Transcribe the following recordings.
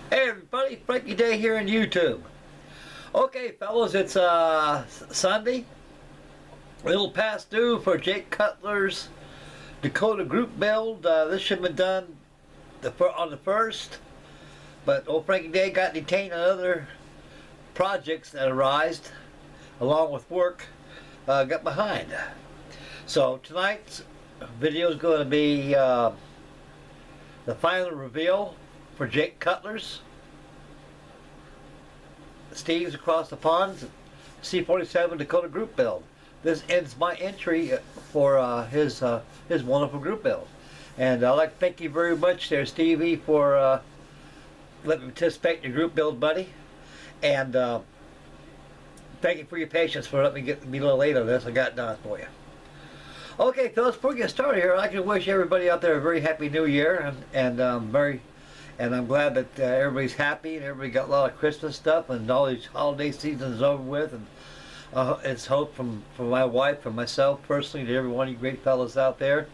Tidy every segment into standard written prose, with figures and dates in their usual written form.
Hey everybody, Frankie Day here on YouTube. Okay fellas, it's Sunday. A little past due for Jake Cuttlers Dakota group build. This should have been done on the 1st, but old Frankie Day got detained on other projects that arose along with work, got behind. So tonight's video is going to be the final reveal for Jake Cuttlers. Steve's across the pond, C47 Dakota group build. This ends my entry for his wonderful group build. And I'd like to thank you very much there, Stevie, for letting me participate in your group build, buddy. And thank you for your patience for letting me get me a little late on this. I got it done for you. Okay, fellas, before we get started here, I'd like to wish everybody out there a very happy new year, and I'm glad that everybody's happy and everybody got a lot of Christmas stuff and all these holiday seasons over with. And it's hope from my wife, from myself personally, to every one of you great fellas out there,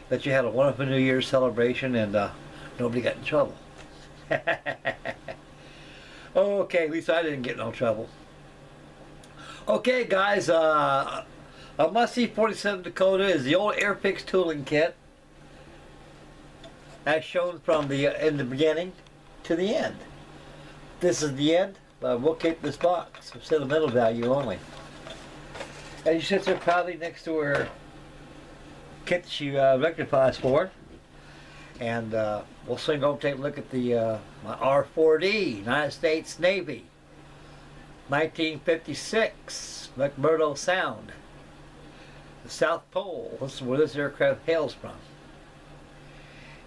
that you had a wonderful New Year's celebration and nobody got in trouble. Okay, at least I didn't get in no trouble. Okay, guys, my C47 Dakota is the old Airfix tooling kit, as shown from in the beginning to the end. This is the end, but we'll keep this box for sentimental value only. And she sits there proudly next to her kit she rectifies for. And we'll soon go take a look at the my R4D, United States Navy, 1956, McMurdo Sound, the South Pole. This is where this aircraft hails from.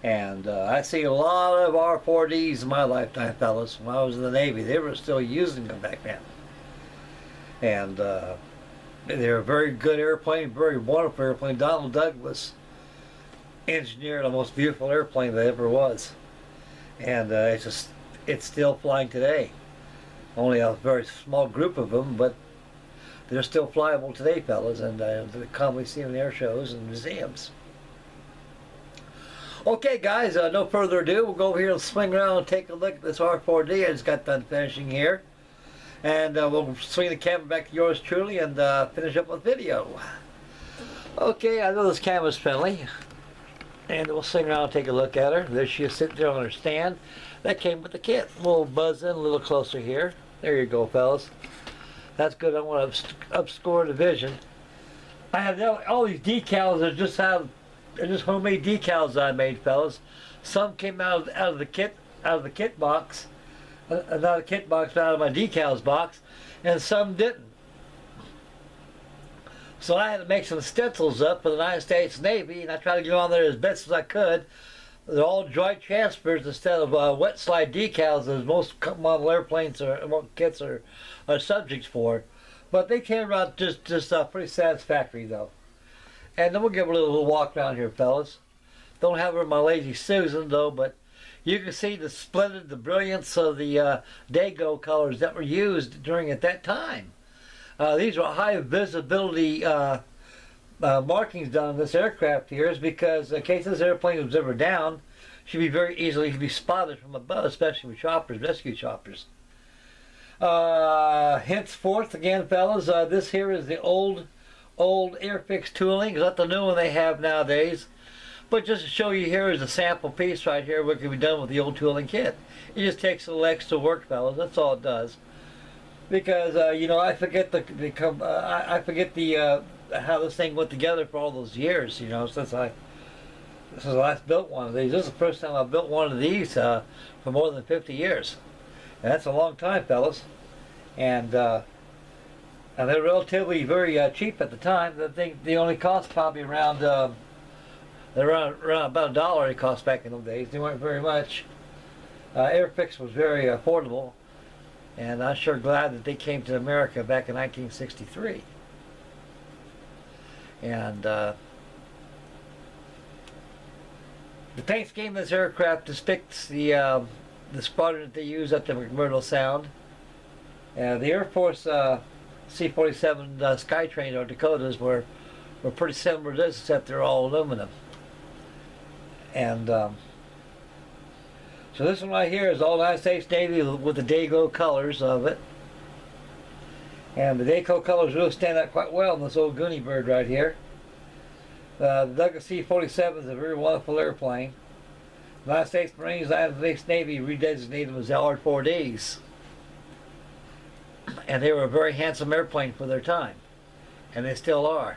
And I see a lot of R4Ds in my lifetime, fellas. When I was in the Navy, they were still using them back then. And they're a very good airplane, very wonderful airplane. Donald Douglas engineered the most beautiful airplane that ever was. And it's still flying today. Only a very small group of them, but they're still flyable today, fellas. And they're commonly seen in air shows and museums. Okay guys, no further ado, we'll go over here and swing around and take a look at this R4D. I just got done finishing here. And we'll swing the camera back to yours truly and finish up with video. Okay, I know this camera's friendly. And we'll swing around and take a look at her. There she is sitting there on her stand. That came with the kit. We'll buzz in a little closer here. There you go, fellas. That's good. I want to obscure the vision. I have all these decals that just have they're just homemade decals I made, fellas. Some came out of the kit box, not a kit box, but out of my decals box, and some didn't. So I had to make some stencils up for the United States Navy, and I tried to get on there as best as I could. They're all dry transfers instead of wet slide decals, as most model airplanes or kits are subjects for. But they came out just pretty satisfactory, though. And then we'll give her a little walk around here, fellas. Don't have her in my Lazy Susan, though, but you can see the splendid, the brilliance of the Dago colors that were used during at that time. These are high visibility markings done on this aircraft here, is because in case this airplane was ever down, she'd be very easily be spotted from above, especially with choppers, rescue choppers. Henceforth, again, fellas, this here is the old Airfix tooling. It's not the new one they have nowadays, but just to show you, here is a sample piece right here what can be done with the old tooling kit. It just takes a little extra work, fellas. That's all it does. Because you know, I forget how this thing went together for all those years. You know, since I last built one of these. This is the first time I built one of these for more than 50 years, and that's a long time, fellas. And they're relatively very cheap at the time. I think they only cost probably around about $1 it cost back in those days. They weren't very much. Airfix was very affordable, and I'm sure glad that they came to America back in 1963. And the paint scheme of this aircraft depicts the squadron that they use at the McMurdo Sound. The Air Force C47 Skytrain or Dakotas were pretty similar to this, except they're all aluminum. And So this one right here is all United States Navy with the Dago colors of it. And the Dago colors really stand out quite well in this old Goonie bird right here. The Dakota C47 is a very wonderful airplane. The United States Marines, the United States Navy redesignated them as LR4Ds. And they were a very handsome airplane for their time. And they still are.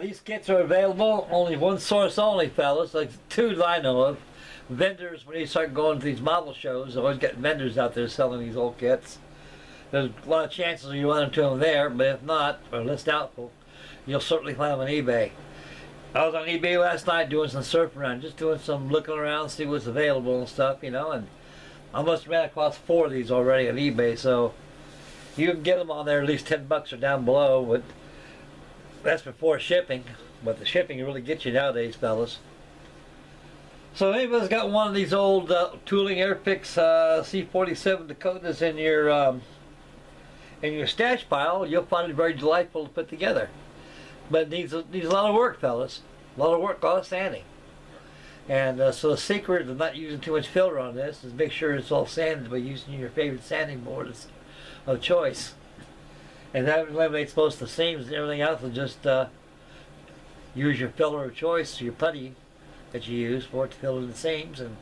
These kits are available, only one source only, fellas, like two that I know of. Vendors, when you start going to these model shows, always get vendors out there selling these old kits. There's a lot of chances you run into them there, but if not, or less doubtful, you'll certainly find them on eBay. I was on eBay last night doing some surfing around, just doing some looking around, see what's available and stuff, you know, and I must have ran across 4 of these already on eBay, so you can get them on there at least 10 bucks or down below, but that's before shipping, but the shipping really gets you nowadays, fellas. So if anybody's got one of these old tooling Airfix C47 Dakotas in your stash pile, you'll find it very delightful to put together. But it needs a lot of work, fellas. A lot of work, a lot of sanding. And so the secret of not using too much filler on this is make sure it's all sanded by using your favorite sanding board of choice. And that eliminates most of the seams and everything else, and just use your filler of choice, your putty that you use for it to fill in the seams, and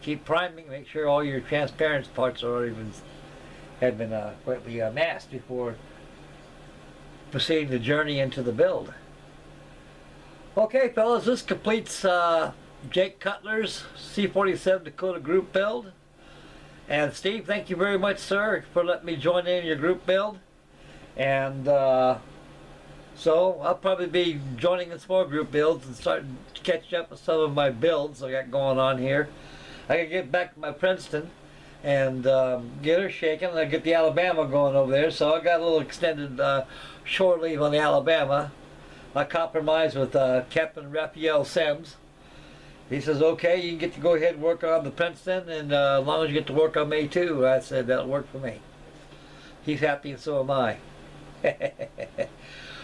keep priming. Make sure all your transparent parts have been quickly masked before proceeding the journey into the build. Okay, fellas, this completes Jake Cuttlers C47 Dakota group build. And Steve, thank you very much, sir, for letting me join in your group build. And so I'll probably be joining in some more group builds and start to catch up with some of my builds I got going on here. I can get back to my Princeton and get her shaking, and I get the Alabama going over there. So I got a little extended shore leave on the Alabama. I compromised with Captain Raphael Sims. He says, okay, you can get to go ahead and work on the Princeton, and as long as you get to work on May 2, I said that'll work for me. He's happy, and so am I.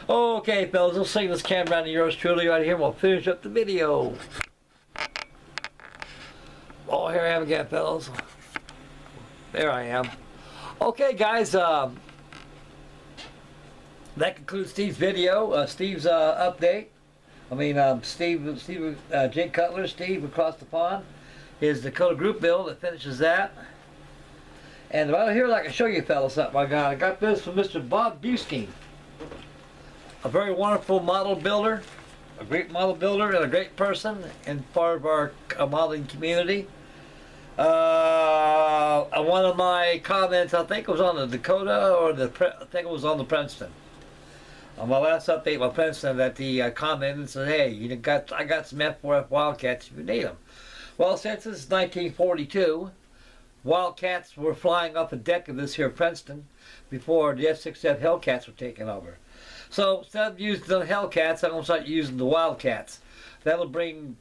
Okay, fellas, we'll swing this camera around to yours truly right here, and we'll finish up the video. Oh, here I am again, fellas. There I am. Okay, guys, that concludes Steve's video, Steve's update. I mean, Jake Cutler, Steve across the pond, his Dakota group build that finishes that. And right here, I can show you fellas something I got. I got this from Mr. Bob Bustine, a very wonderful model builder, a great model builder and a great person and part of our modeling community. One of my comments, I think it was on the Dakota, or I think it was on the Princeton. On my last update, my Princeton, that the commented and said, hey, I got some F4F Wildcats if you need them. Well, since this is 1942, Wildcats were flying off the deck of this here Princeton before the F-6F Hellcats were taken over. So instead of using the Hellcats, I'm going to start using the Wildcats. That'll bring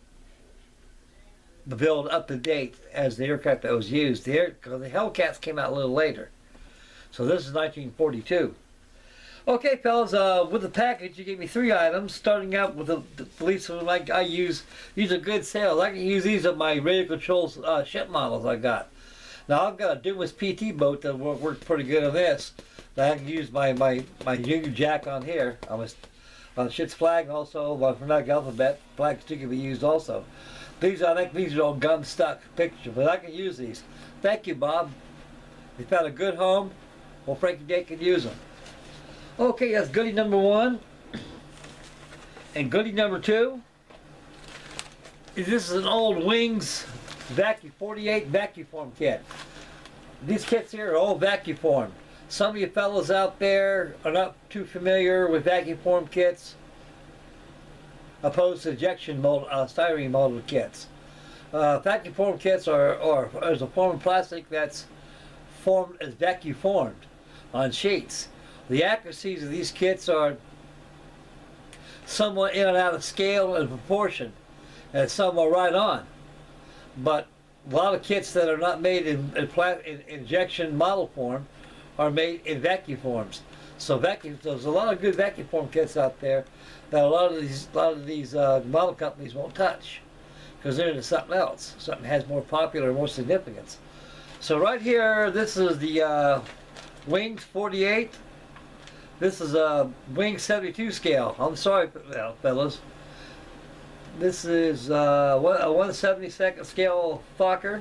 the build up to date as the aircraft that was used. Because the Hellcats came out a little later. So this is 1942. Okay, fellas, with the package, you gave me 3 items, starting out with the police one I use. These are good sales. I can use these on my radio control ship models I got. Now, I've got a Dumas PT boat that worked pretty good on this. Now, I can use my Union Jack on here. On the ship's flag, also, my phonetic alphabet flags too can be used also. I think these are all gun stuck pictures, but I can use these. Thank you, Bob. You found a good home. Well, Frankie Jake can use them. Okay, that's goodie number 1. And goodie number 2 is this is an old Wings vacuum 48 vacuum form kit. These kits here are all vacuum formed. Some of you fellows out there are not too familiar with vacuum form kits opposed to injection mold, styrene molded kits. Vacuum form kits is a form of plastic that's formed as vacuum formed on sheets. The accuracies of these kits are somewhat in and out of scale and proportion, and some are right on. But a lot of kits that are not made in injection model form are made in vacuum forms. So there's a lot of good vacuum form kits out there that a lot of these model companies won't touch. because they're into something else. Something has more popular, more significance. So right here, this is the Wings 48. This is a Wings 72 scale. I'm sorry, fellas. This is a 1/72 scale Fokker.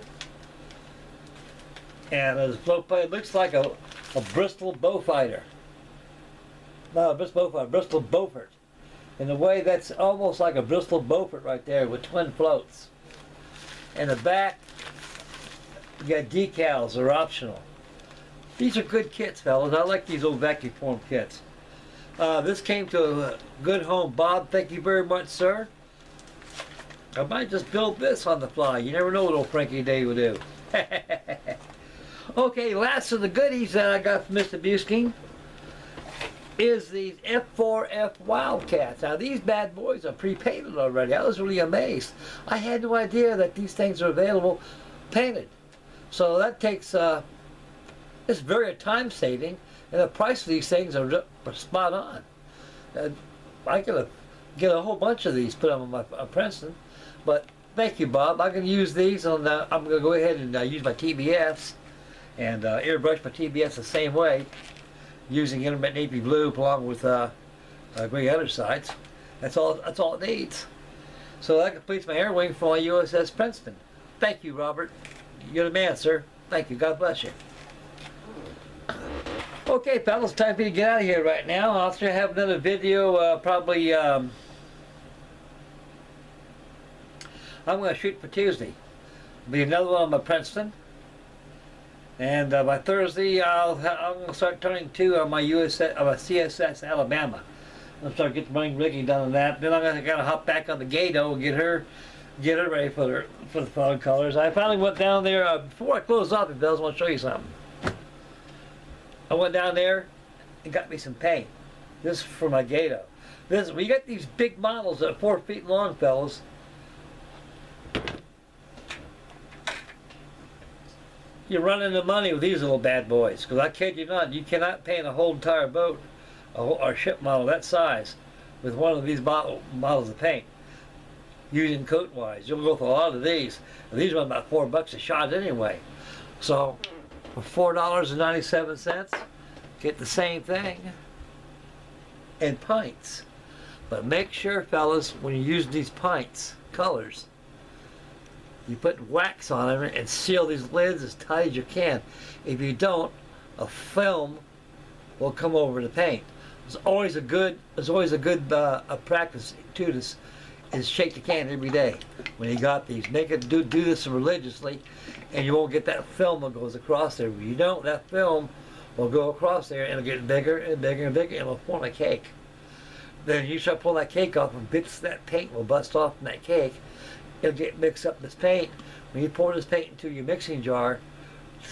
And it looks like a Bristol Bowfighter. Not a Bristol Bowfighter, Bristol Beaufort. In a way, that's almost like a Bristol Beaufort right there with twin floats. In the back, you got decals, they're optional. These are good kits, fellas. I like these old vacuum form kits. This came to a good home. Bob, thank you very much, sir. I might just build this on the fly. You never know what old Frankie Day will do. Okay, last of the goodies that I got from Mr. Busking is these F4F Wildcats. Now these bad boys are pre-painted already. I was really amazed. I had no idea that these things are available painted. So that takes, it's very time saving, and the price of these things are spot on. I could get a whole bunch of these, put them on my Princeton, but thank you, Bob. I can use these on, I'm going to go ahead and use my TBFs and airbrush my TBFs the same way, using intermittent navy blue along with gray undersides. That's all it needs. So that completes my air wing for my USS Princeton. Thank you, Robert. You're the man, sir. Thank you. God bless you. Okay, fellas, time for you to get out of here right now. I'll have another video probably. I'm going to shoot for Tuesday. There'll be another one on my Princeton. And by Thursday, I'm going to start turning to my CSS Alabama. I'll start getting the running rigging done on that. Then I'm going to hop back on the Gato and get her ready for the fog colors. I finally went down there before I close off. If Bells, I want to show you something. I went down there and got me some paint. This is for my Gato. We got these big models that are 4 feet long, fellas. You're running the money with these little bad boys, because I kid you not, you cannot paint a whole entire boat or ship model that size with one of these bottles of paint using coat wise. You'll go for a lot of these. And these run about $4 a shot anyway. So for $4.97, get the same thing in pints. But make sure, fellas, when you use these pints colors, you put wax on them and seal these lids as tight as you can. If you don't, a film will come over the paint. It's always a good practice to this is shake the can every day when you got these. Make it do this religiously, and you won't get that film that goes across there. If you don't, that film will go across there and it'll get bigger and bigger and bigger, and it'll form a cake. Then you start pulling that cake off, and bits of that paint will bust off from that cake. It'll get mixed up this paint. When you pour this paint into your mixing jar,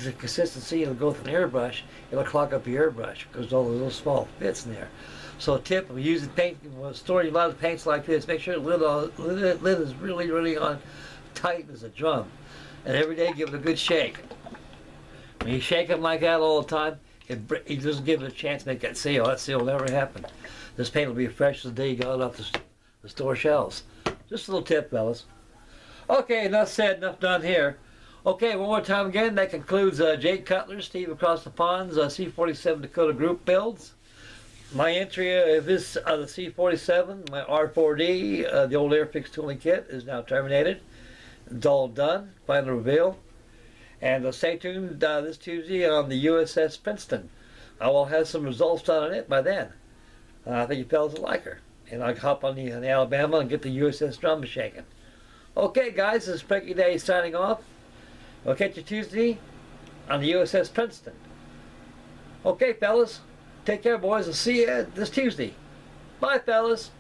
the consistency, it'll go through an airbrush, it'll clog up your airbrush because all the little small bits in there. So a tip, when using paint, when storing a lot of paints like this, make sure the lid is really on tight as a drum. And every day give it a good shake. When you shake them like that all the time, it doesn't give it a chance to make that seal. That seal will never happen. This paint will be fresh as the day you got it off the store shelves. Just a little tip, fellas. Okay, enough said, enough done here. Okay, one more time again, that concludes Jake Cuttlers, Steve Across the Ponds, C47 Dakota group builds. My entry of this, the C47, my R4D, the old Airfix tooling kit is now terminated. It's all done, final reveal. And stay tuned this Tuesday on the USS Princeton. I will have some results done on it by then. I think you fellas will like her. And I'll hop on the Alabama and get the USS drum shaking. Okay, guys, this is Frankie Day signing off. We'll catch you Tuesday on the USS Princeton. Okay, fellas. Take care, boys. I'll see you this Tuesday. Bye, fellas.